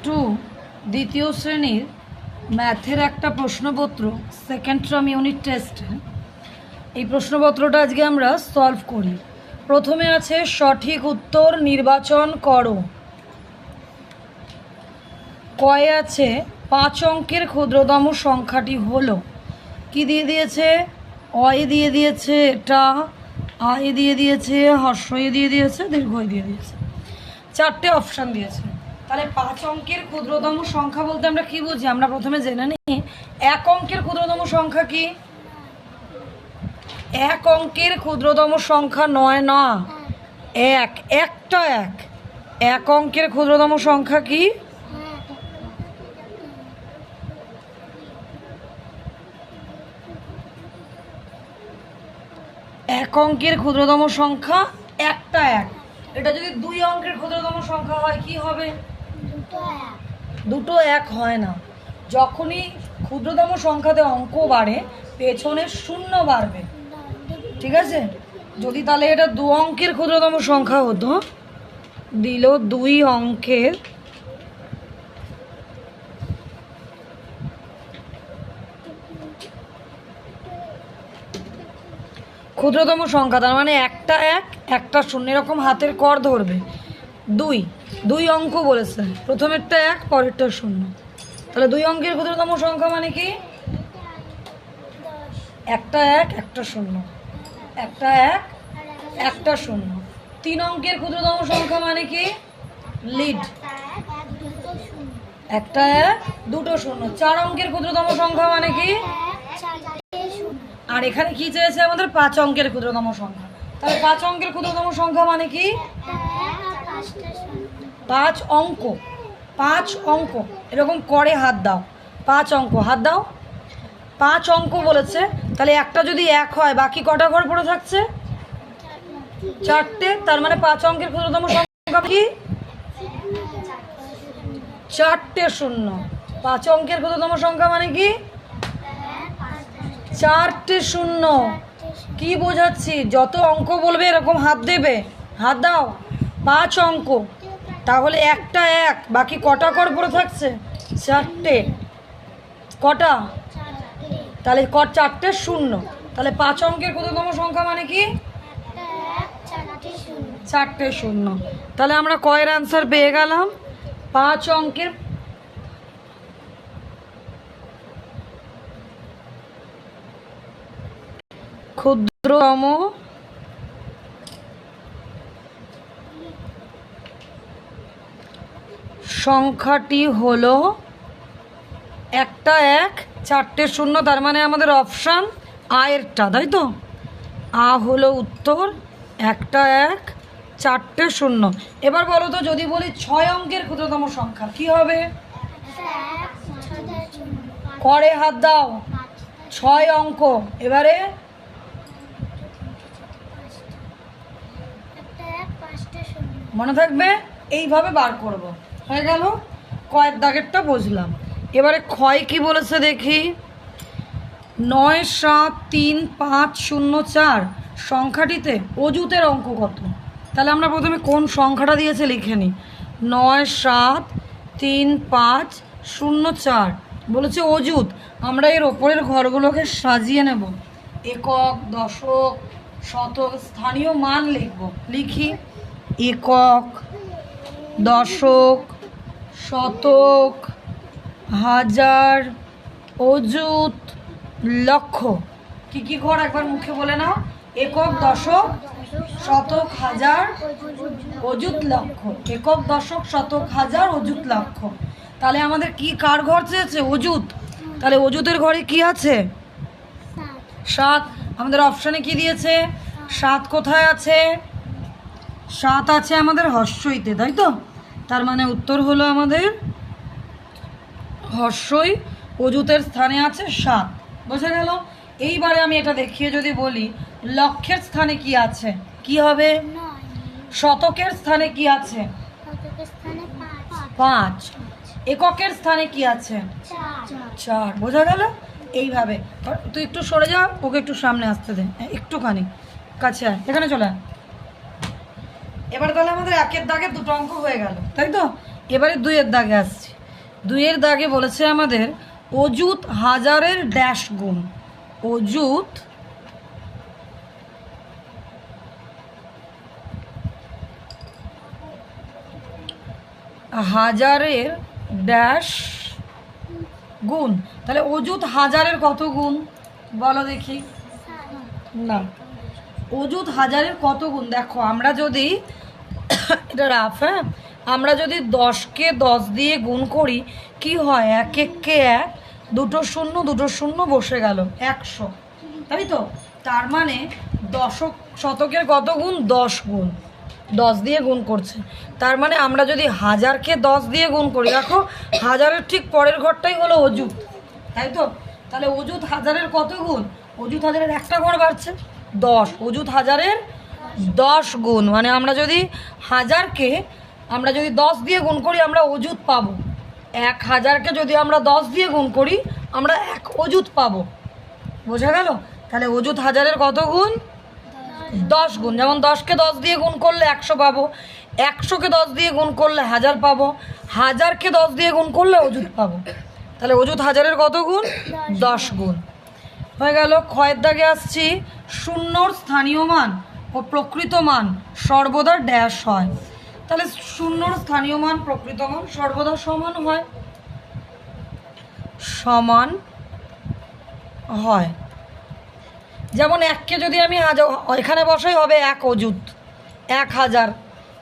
Two দ্বিতীয় শ্রেণীর ম্যাথের একটা প্রশ্নপত্র সেকেন্ড টার্ম ইউনিট টেস্টে এই প্রশ্নপত্রটা আজকে আমরা সলভ করি। প্রথমে আছে সঠিক উত্তর নির্বাচন করো। কয়ে আছে 5 অঙ্কের ক্ষুদ্রতম সংখ্যাটি হলো, কি দিয়ে দিয়েছে? অয়ে দিয়ে দিয়েছে, এটা আয়ে দিয়ে দিয়েছে, হর্ষয়ে দিয়ে দিয়েছে, দীর্ঘয়ে দিয়ে দিয়েছে, 4টে অপশান দিয়েছে। তাহলে 5 অঙ্কের ক্ষুদ্রতম সংখ্যা বলতে আমরা কি বুঝি? আমরা প্রথমে জেনে নিই 1 অঙ্কের ক্ষুদ্রতম সংখ্যা কি। 1 অঙ্কের ক্ষুদ্রতম সংখ্যা 9 না, 1, একটা 1। 1 অঙ্কের ক্ষুদ্রতম সংখ্যা কি? 1 অঙ্কের ক্ষুদ্রতম সংখ্যা একটা 1। এটা যদি 2 অঙ্কের ক্ষুদ্রতম সংখ্যা হয় কি হবে? দুটো 1 হয় না। যখনই ক্ষুদ্রতম সংখ্যাতে অঙ্ক বাড়ে পেছনে শূন্য বাড়বে, ঠিক আছে? যদি তাহলে এটা 2 অঙ্কের ক্ষুদ্রতম সংখ্যা হতো, দিল 2 অঙ্কের ক্ষুদ্রতম সংখ্যা, তার মানে একটা 1 একটা 0, এরকম হাতের কর ধরবে। 2 অঙ্ক বলেছে, প্রথমেরটা 1 পরেরটা 0। তাহলে 2 অঙ্কের ক্ষুদ্রতম সংখ্যা মানে কি? একটা 1 একটা 0, একটা 1 একটা 0। 3 অঙ্কের ক্ষুদ্রতম সংখ্যা মানে কি? লিড, একটা 1 দুটো 0। 4 অঙ্কের ক্ষুদ্রতম সংখ্যা মানে কি? আর এখানে কি চেয়েছে আমাদের? 5 অঙ্কের ক্ষুদ্রতম সংখ্যা। তাহলে 5 অঙ্কের ক্ষুদ্রতম সংখ্যা মানে কি? 5 অঙ্ক, 5 অঙ্ক, এরকম করে হাত দাও। 5 অঙ্ক, হাত দাও। 5 অঙ্ক বলেছে, তাহলে একটা যদি 1 হয় বাকি কটা ঘর পড়ে থাকছে? 4টে। তার মানে 5 অঙ্কের ক্ষুদ্রতম সংখ্যা কি? 4টে 0। 5 অঙ্কের ক্ষুদ্রতম সংখ্যা মানে কি? 4টে 0। কি বোঝাচ্ছি? যত অঙ্ক বলবে এরকম হাত দেবে, হাত দাও। 5 অঙ্ক, তাহলে একটা 1 বাকি কটা কর পড়ে থাকছে? 4টে। কটা? তাহলে 4টে 0। তাহলে 5 অঙ্কের ক্ষুদ্রতম সংখ্যা মানে কি? 4টে 0। তাহলে আমরা কয়ের অ্যান্সার পেয়ে গেলাম 5 অঙ্কের ক্ষুদ্রতম সংখ্যাটি হলো একটা 1 4টে 0। তার মানে আমাদের অপশান আয়েরটা, তাই তো? আ হলো উত্তর, একটা 1 4টে 0। এবার বলো তো, যদি বলি 6 অঙ্কের ক্ষুদ্রতম সংখ্যা কি হবে? করে হাত দাও। 6 অঙ্ক, এবারে মনে থাকবে, এইভাবে বার করব। হয়ে গেল, কয়ের দাগেরটা বুঝলাম। এবারে ক্ষয় কি বলেছে দেখি। 9 7 3 5 0 4 সংখ্যাটিতে অযুতের অঙ্ক কত? তাহলে আমরা প্রথমে কোন সংখ্যাটা দিয়েছে লিখে নিই। 9 7 3 5 0 4 বলেছে অযুত। আমরা এর ওপরের ঘরগুলোকে সাজিয়ে নেব, একক, দশক, শতক, স্থানীয় মান লিখব। লিখি একক, দশক, শতক, হাজার, অযুত, লক্ষ। কি কি ঘর একবার মুখে বলে নাও। একক, দশক, শতক, হাজার, অযুত, লক্ষ। একক, দশক, শতক, হাজার, অযুত, লক্ষ। তাহলে আমাদের কি কার ঘর চেয়েছে? অযুত। তাহলে অযুতের ঘরে কি আছে? 7। আমাদের অপশানে কি দিয়েছে? 7 কোথায় আছে? 7 আছে আমাদের হর্ষইতে, তাই তো? তার মানে উত্তর হলো আমাদের হর্ষই, অযুতের স্থানে আছে 7। বোঝা গেল? এইবারে আমি এটা দেখিয়ে যদি বলি লক্ষের স্থানে কি আছে, কি হবে? শতকের স্থানে কি আছে? 5। এককের স্থানে কি আছে? 4। বোঝা গেল? এইভাবে তুই একটু সরে যা, ওকে একটু সামনে আসতে দে, একটুখানি কাছে আয়, এখানে চলে আয়। এবার তাহলে আমাদের 1 এর দাগে 2টো অঙ্ক হয়ে গেল, তাই তো? এবারে 2 এর দাগে আসছি। 2 এর দাগে বলেছে আমাদের অযুত হাজারের ড্যাশ গুণ। অযুত হাজারের ড্যাশ গুণ। তাহলে অযুত হাজারের কত গুণ বলো দেখি? না, অযুত হাজারের কত গুণ? দেখো আমরা যদি এটা রাফ, হ্যাঁ, আমরা যদি 10কে 10 দিয়ে গুণ করি কি হয়? 1 1কে 1, 2 শূন্য 2 শূন্য বসে গেল 100, তাই তো? তার মানে দশক শতকের কত গুণ? 10 গুণ। 10 দিয়ে গুণ করছে, তার মানে আমরা যদি হাজারকে 10 দিয়ে গুণ করি, দেখো হাজারের ঠিক পরের ঘরটাই হলো অযুত, তাই তো? তাহলে অযুত হাজারের কত গুণ? অযুত হাজারের একটা ঘর বাড়ছে 10, অযুত হাজারের 10 গুণ। মানে আমরা যদি হাজারকে আমরা যদি 10 দিয়ে গুণ করি আমরা অযুত পাবো। 1000কে যদি আমরা 10 দিয়ে গুণ করি আমরা 1 অযুত পাবো। বোঝা গেল? তাহলে অযুত হাজারের কত গুণ? 10 গুণ। যেমন 10কে 10 দিয়ে গুণ করলে 100 পাবো, 100কে 10 দিয়ে গুণ করলে 1000 পাবো, 1000কে 10 দিয়ে গুণ করলে অযুত পাবো। তাহলে অযুত হাজারের কত গুণ? 10 গুণ। হয়ে গেল। ক্ষয়ের দাগে আসছি, শূন্যর স্থানীয় মান ও প্রকৃত মান সর্বদা ড্যাশ হয়। তাহলে শূন্যর স্থানীয় মান প্রকৃত মান সর্বদা সমান হয়, সমান হয়। যেমন 1কে যদি আমি এখানে বসাই হবে 1 অযুত 1000,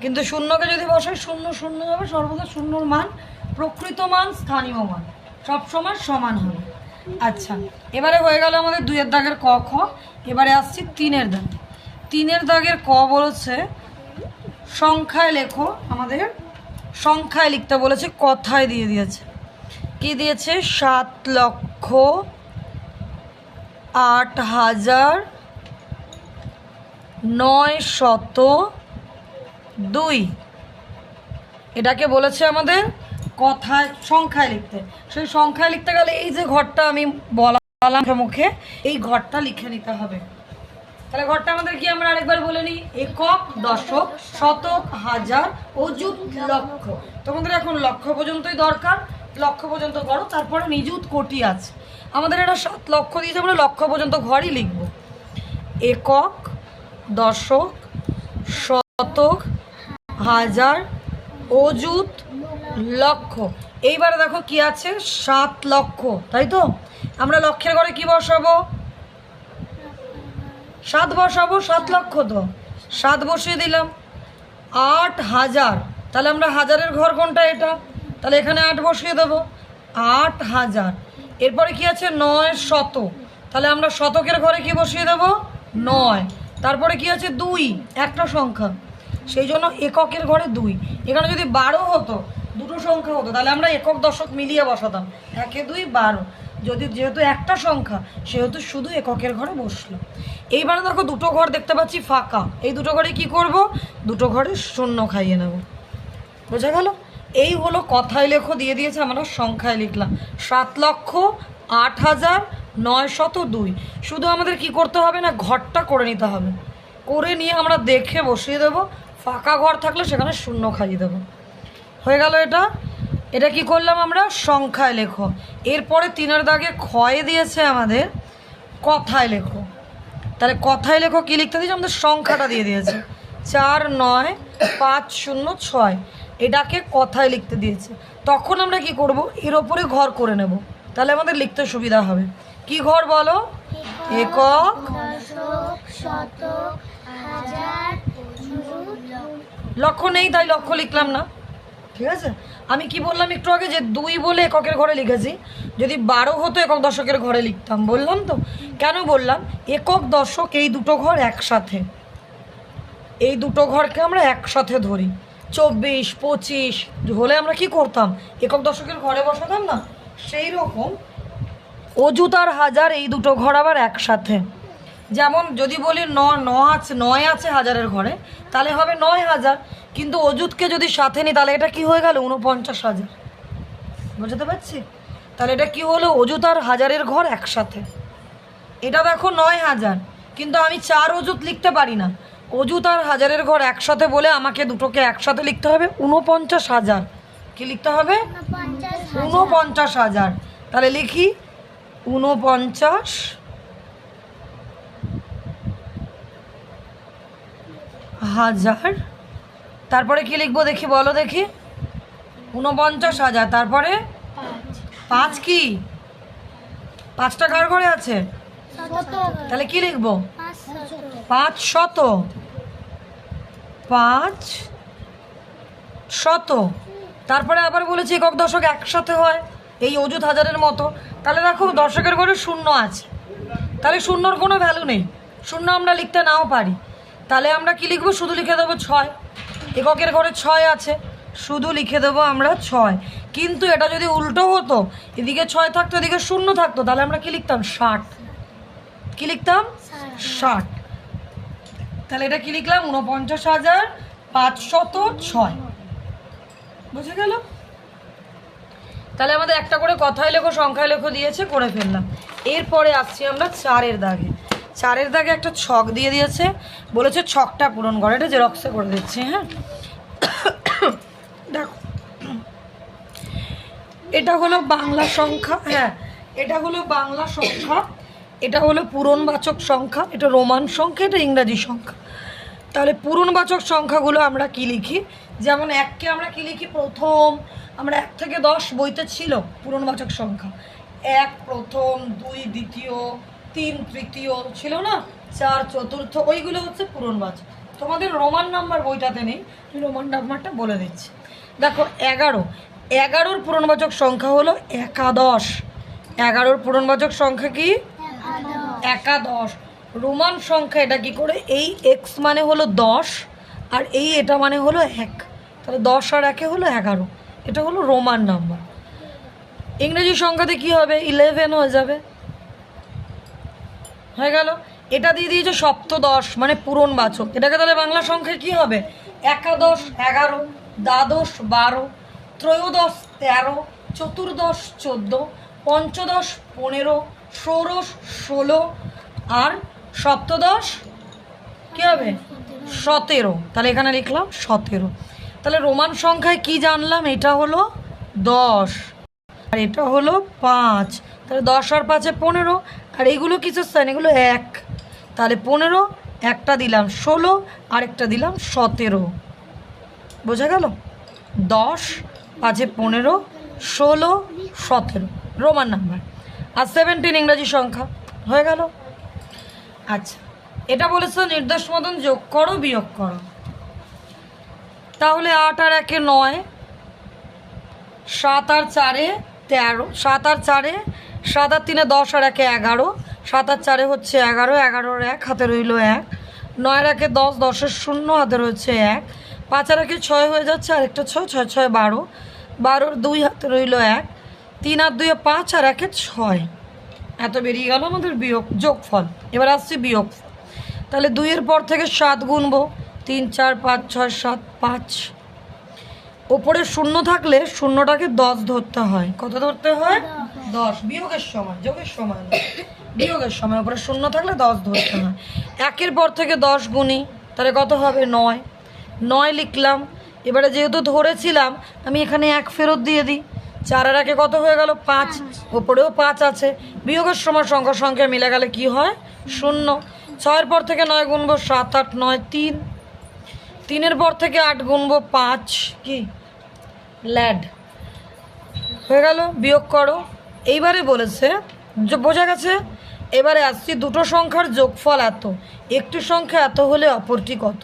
কিন্তু শূন্যকে যদি বসাই শূন্য শূন্য হবে, সর্বদা শূন্যর মান প্রকৃত মান স্থানীয় মান সবসময় সমান হবে। আচ্ছা, এবারে হয়ে গেল আমাদের 2 এর দাগের ক খ। এবারে আসছি 3 এর দাগে। 3 এর দাগের ক বলেছে সংখ্যায় লেখো। আমাদের সংখ্যায় লিখতে বলেছে, কথায় দিয়ে দিয়েছে। কি দিয়েছে? 7,08,902। এটাকে বলেছে আমাদের কথায় সংখ্যায় লিখতে। সেই সংখ্যায় লিখতে গেলে এই যে ঘরটা আমি বলাম মুখে, এই ঘরটা লিখে নিতে হবে। তাহলে ঘরটা আমাদের কি আমরা আরেকবার বলে নিই? একক, দশক, শতক, হাজার, অযুত, লক্ষ। তোমাদের এখন লক্ষ পর্যন্তই দরকার, লক্ষ পর্যন্ত করো, তারপরে নিযুত, কোটি আছে। আমাদের এটা 7 লক্ষ দিয়েছে, আমরা লক্ষ পর্যন্ত ঘরই লিখব। একক, দশক, শতক, হাজার, অযুত, লক্ষ। এইবারে দেখো কি আছে? 7 লক্ষ, তাই তো? আমরা লক্ষের ঘরে কি বসাবো? 7 বসাবো। 7 লক্ষ তো 7 বসিয়ে দিলাম। 8,000, তাহলে আমরা হাজারের ঘর কোনটা? এটা, তাহলে এখানে 8 বসিয়ে দেবো। 8,000। এরপরে কি আছে? 900, তাহলে আমরা শতকের ঘরে কি বসিয়ে দেবো? 9। তারপরে কি আছে? 2, একটা সংখ্যা, সেই জন্য এককের ঘরে 2। এখানে যদি 12 হতো, দুটো সংখ্যা হতো, তাহলে আমরা একক দশক মিলিয়ে বসাতাম, 1 2 12। যেহেতু একটা সংখ্যা সেহেতু শুধু এককের ঘরে বসলো। এইবারে দেখো দুটো ঘর দেখতে পাচ্ছি ফাঁকা, এই দুটো ঘরে কি করব? দুটো ঘরে শূন্য খাইয়ে নেব। বোঝা গেল? এই হলো কথায় লেখো দিয়ে দিয়েছে, আমরা সংখ্যায় লিখলাম 7,08,902। শুধু আমাদের কি করতে হবে না, ঘরটা করে নিতে হবে। করে নিয়ে আমরা দেখে বসিয়ে দেবো, ফাঁকা ঘর থাকলে সেখানে শূন্য খাইয়ে দেবো। হয়ে গেল এটা। এটা কি করলাম আমরা? সংখ্যায় লেখো। এরপরে 3 এর দাগে ক্ষয়ে দিয়েছে আমাদের কথায় লেখো। তাহলে কথায় লেখো কি লিখতে দিয়েছে? আমাদের সংখ্যাটা দিয়ে দিয়েছে 49506, এটাকে কথায় লিখতে দিয়েছে। তখন আমরা কি করব? এর ওপরে ঘর করে নেব, তাহলে আমাদের লিখতে সুবিধা হবে। কি ঘর বলো? একক, লক্ষ নেই তাই লক্ষ লিখলাম না, ঠিক আছে? আমি কি বললাম একটু আগে? যে 2 বলে এককের ঘরে লিখেছি, যদি 12 হতো একক দশকের ঘরে লিখতাম, বললাম তো। কেন বললাম? একক দশক এই দুটো ঘর একসাথে, এই দুটো ঘরকে আমরা একসাথে ধরি। 24 25 হলে আমরা কি করতাম? একক দশকের ঘরে বসাতাম না? সেই রকম অযুত আর হাজার এই দুটো ঘর আবার একসাথে। যেমন যদি বলি 9 আছে হাজারের ঘরে, তাহলে হবে 9,000, কিন্তু অযুতকে যদি সাথে নিই তাহলে এটা কি হয়ে গেল? 49,000। বুঝতে পারছি? তাহলে এটা কি হলো? অযুত আর হাজারের ঘর একসাথে। এটা দেখো 9,000, কিন্তু আমি 4 অযুত লিখতে পারি না। অযুত আর হাজারের ঘর একসাথে বলে আমাকে দুটোকে একসাথে লিখতে হবে 49,000। কি লিখতে হবে? 49,000। তাহলে লিখি 49,000। তারপরে কি লিখবো দেখি, বলো দেখি। 49,000, তারপরে 5 কি 5টা কার ঘরে আছে? তাহলে কি লিখবো? 500। 500। তারপরে আবার বলেছি একক দশক একসাথে হয়, এই অযুত হাজারের মতো। তাহলে দেখো দশকের ঘরে শূন্য আছে, তাহলে শূন্যর কোনো ভ্যালু নেই, শূন্য আমরা লিখতে নাও পারি। তাহলে আমরা কি লিখবো? শুধু লিখে দেবো 6। এককের ঘরে 6 আছে, শুধু লিখে দেবো আমরা 6। কিন্তু এটা যদি উল্টো হতো, এদিকে 6 থাকতো এদিকে শূন্য থাকতো, তাহলে আমরা কি লিখতাম? 60। কি লিখতাম? 60। তাহলে এটা কি লিখলাম? 49,506। বুঝে গেল? তাহলে আমাদের একটা করে কথায় লেখো সংখ্যায় লেখো দিয়েছে, করে ফেললাম। এরপরে আসছি আমরা 4-এর দাগে। 4-এর দাগে একটা ছক দিয়ে দিয়েছে, বলেছে ছকটা পূরণ করে। এটা জেরক্সে করে দিচ্ছি। হ্যাঁ, দেখো এটা হলো বাংলা সংখ্যা। হ্যাঁ, এটা হলো বাংলা সংখ্যা, এটা হলো পূরণবাচক সংখ্যা, এটা রোমান সংখ্যা, এটা ইংরাজি সংখ্যা। তাহলে পূরণবাচক সংখ্যাগুলো আমরা কি লিখি? যেমন 1কে আমরা কি লিখি? প্রথম। আমরা 1 থেকে 10 বইতে ছিল পূরণবাচক সংখ্যা। 1 প্রথম, 2 দ্বিতীয়, 3 তৃতীয় ছিল না, 4 চতুর্থ, ওইগুলো হচ্ছে পূরণবাচক। তোমাদের রোমান নাম্বার বইটাতে নেই, রোমান নাম্বারটা বলে দিচ্ছি। দেখো 11। 11-র পূরণবাচক সংখ্যা হলো একাদশ। 11-র পূরণবাচক সংখ্যা কি? একাদশ। রোমান সংখ্যা এটা কি করে? এই এক্স মানে হলো 10, আর এই এটা মানে হলো 1, তাহলে 10 আর 1 হলো 11। এটা হলো রোমান নাম্বার। ইংরেজি সংখ্যাতে কি হবে? 11 হয়ে যাবে। হয়ে গেল। এটা দিয়ে দিয়েছে সপ্তদশ মানে পূরণবাচক। এটাকে তাহলে বাংলা সংখ্যায় কি হবে? একাদশ 11, দ্বাদশ 12, ত্রয়োদশ 13, চতুর্দশ 14, পঞ্চদশ 15, ষোড়শ 16, আর সপ্তদশ কি হবে? 17। তাহলে এখানে লিখলাম 17। তাহলে রোমান সংখ্যায় কি জানলাম? এটা হলো 10 আর এটা হলো 5। তাহলে 10 আর 5-এ 15, আর এগুলো কিসের সাইন? এগুলো 1। তাহলে 15, একটা দিলাম 16, আরেকটা দিলাম 17। বোঝা গেল? 10, 5-এ 15, 16, 17 রোমান নাম্বার। আর 17 ইংরাজি সংখ্যা। হয়ে গেল। আচ্ছা, এটা বলেছে নির্দেশ মতন যোগ করো বিয়োগ করো। তাহলে 8 আর 1-এ 9, 7 আর 4-এ 13, 7 আর 4-এ 7 আর 3-এ 10, আর 1-এ 11, 7 আর 4-এ হচ্ছে 11, 11 আর 1 হাতে রইল 1, 9 আর 1-এ 10, 10-এর 0 হাতে রয়েছে 1, 5 আর 1-এ 6 হয়ে যাচ্ছে, আরেকটা 6, 6 6 12, 12-র 2 হাতে রইল 1, 3 আর 2-এ 5, আর 1-এ 6। এত বেরিয়ে গেল আমাদের বিয়োগ যোগফল। এবার আসছি বিয়োগ। তাহলে 2-এর পর থেকে 7 গুনবো, 3 4 5 6 7 5। ওপরে 0 থাকলে শূন্যটাকে 10 ধরতে হয়। কত ধরতে হয়? 10। বিয়োগের সময়, যোগের সময় না, বিয়োগের সময় ওপরে 0 থাকলে 10 ধরতে হয়। 1-এর পর থেকে 10 গুনি, তাহলে কত হবে? 9। 9 লিখলাম। এবারে যেহেতু ধরেছিলাম আমি এখানে 1 ফেরত দিয়ে দিই। 4 আর 1-এ কত হয়ে গেল? 5। ওপরেও 5 আছে, বিয়োগের সময় সংখ্যা সংখ্যা মিলে গেলে কি হয়? 0। 6-এর পর থেকে 9 গুনবো, 7 8 9 3। 3-এর পর থেকে 8 গুনবো, 5 কি ল্যাড। হয়ে গেল। বিয়োগ করো। এইবারে বলেছে, বোঝা গেছে? এবারে আসছি দুটো সংখ্যার যোগফল এত, একটি সংখ্যা এত হলে অপরটি কত।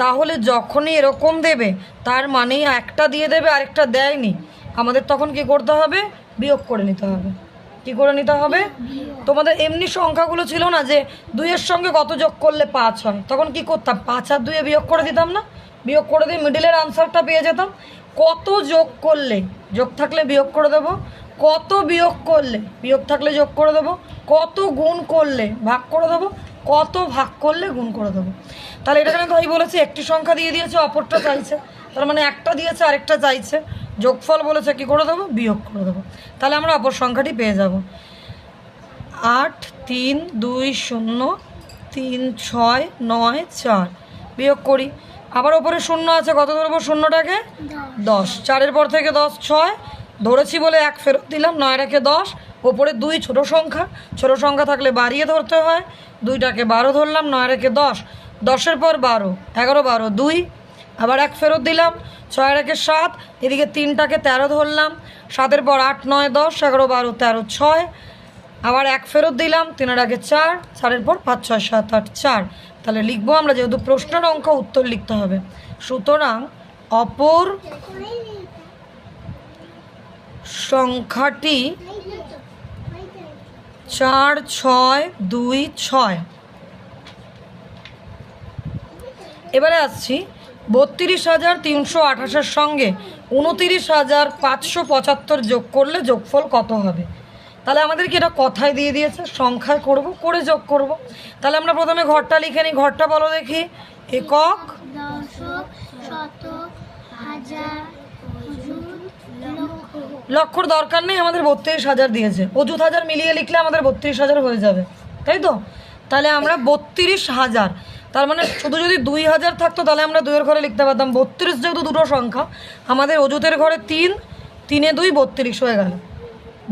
তাহলে যখনই এরকম দেবে তার মানে একটা দিয়ে দেবে আরেকটা দেয়নি, আমাদের তখন কি করতে হবে? বিয়োগ করে নিতে হবে। কি করে নিতে হবে? তোমাদের এমনি সংখ্যাগুলো ছিল না যে 2-এর সঙ্গে কত যোগ করলে 5 হয়, তখন কি করতাম? 5 আর 2-এ বিয়োগ করে দিতাম না? বিয়োগ করে দিয়ে মিডিলের আনসারটা পেয়ে যেতাম। কত যোগ করলে, যোগ থাকলে বিয়োগ করে দেবো, কত বিয়োগ করলে বিয়োগ থাকলে যোগ করে দেবো, কত গুণ করলে ভাগ করে দেবো, কত ভাগ করলে গুণ করে দেবো। তাহলে এটা কেন ভাই বলেছে একটি সংখ্যা দিয়ে দিয়েছে অপরটা চাইছে, তার মানে একটা দিয়েছে আরেকটা চাইছে, যোগফল বলেছে কি করে দেবো? বিয়োগ করে দেবো। তাহলে আমরা অপর সংখ্যাটি পেয়ে যাব 8 3 2 0 3 6 9 4। বিয়োগ করি। আবার ওপরে 0 আছে, কত ধরবো শূন্যটাকে? 10। 4-এর পর থেকে 10 6, ধরেছি বলে 1 ফেরত দিলাম, 9 রেখে 10, ওপরে 2 ছোটো সংখ্যা থাকলে বাড়িয়ে ধরতে হয়, 2টাকে 12 ধরলাম, 9 রেখে 10, 10-এর পর 12, 11 12 2, আবার 1 ফেরত দিলাম, 6 রেখে 7, এদিকে 3টাকে 13 ধরলাম, 7-এর পর 8 9 10 11 12 13 6, আবার 1 ফেরত দিলাম, 3 রেখে 4, 4-এর পর 5 6 7 8 4। তাহলে লিখবো আমরা, যেহেতু প্রশ্নের অঙ্ক উত্তর লিখতে হবে, সুতরাং অপর সংখ্যাটি 4 6 2 6। এবারে আসছি 32,328-এর সঙ্গে 29,575 যোগ করলে যোগফল কত হবে। তাহলে আমাদেরকে এটা কথায় দিয়ে দিয়েছে, সংখ্যায় করব, করে যোগ করব। তাহলে আমরা প্রথমে ঘরটা লিখে নিই। ঘরটা বলো দেখি। একক, দশক, শতক, হাজার, অযুত, লক্ষ। লক্ষর দরকার নেই, আমাদের 32,000 দিয়েছে। অযুত হাজার মিলিয়ে লিখলে আমাদের 32,000 হয়ে যাবে, তাই তো? তাহলে আমরা 32,000, তার মানে শুধু যদি 2,000 থাকতো তাহলে আমরা 2-এর ঘরে লিখতে পারতাম। 32 যেহেতু দুটো সংখ্যা, আমাদের অযুতের ঘরে 3, 3 2 32 হয়ে গেল,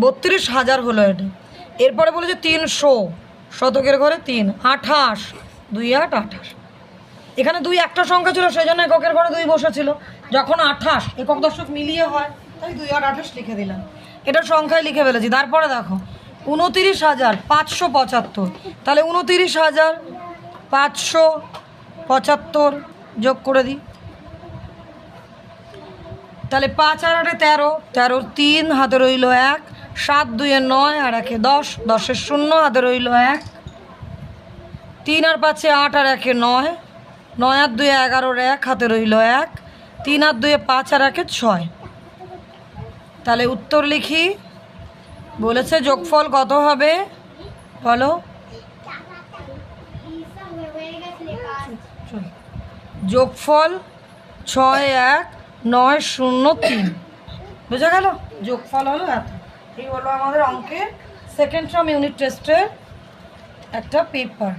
32,000 হলো এটা। এরপরে বলেছে 300, শতকের ঘরে 3, 28, 2 8 28। এখানে 2 একটা সংখ্যা ছিল, সেই জন্য এককের ঘরে 2 বসেছিল। যখন 28 একক দশক মিলিয়ে হয়, তাই 2 8 28 লিখে দিলাম। এটা সংখ্যায় লিখে ফেলেছি। তারপরে দেখো 29,575, তাহলে 29,575 যোগ করে দিই। তাহলে 5 আর 8 13, 13 3, হাতে রইল 1, 7 2 9 আর 1 10, 10 0, হাতে রইল 1, 3 আর 5 8 আর 1 9, 9 আর 2 11, 1 হাতে রইল 1, 3 আর 2 5 আর 1 6। তাহলে উত্তর লিখি। বলেছে যোগফল কত হবে বলো। যোগফল 6 1 9 0 3। বুঝা গেল? যোগফল হলো এত। এই হলো আমাদের অঙ্কের সেকেন্ড টার্ম ইউনিট টেস্টের একটা পেপার।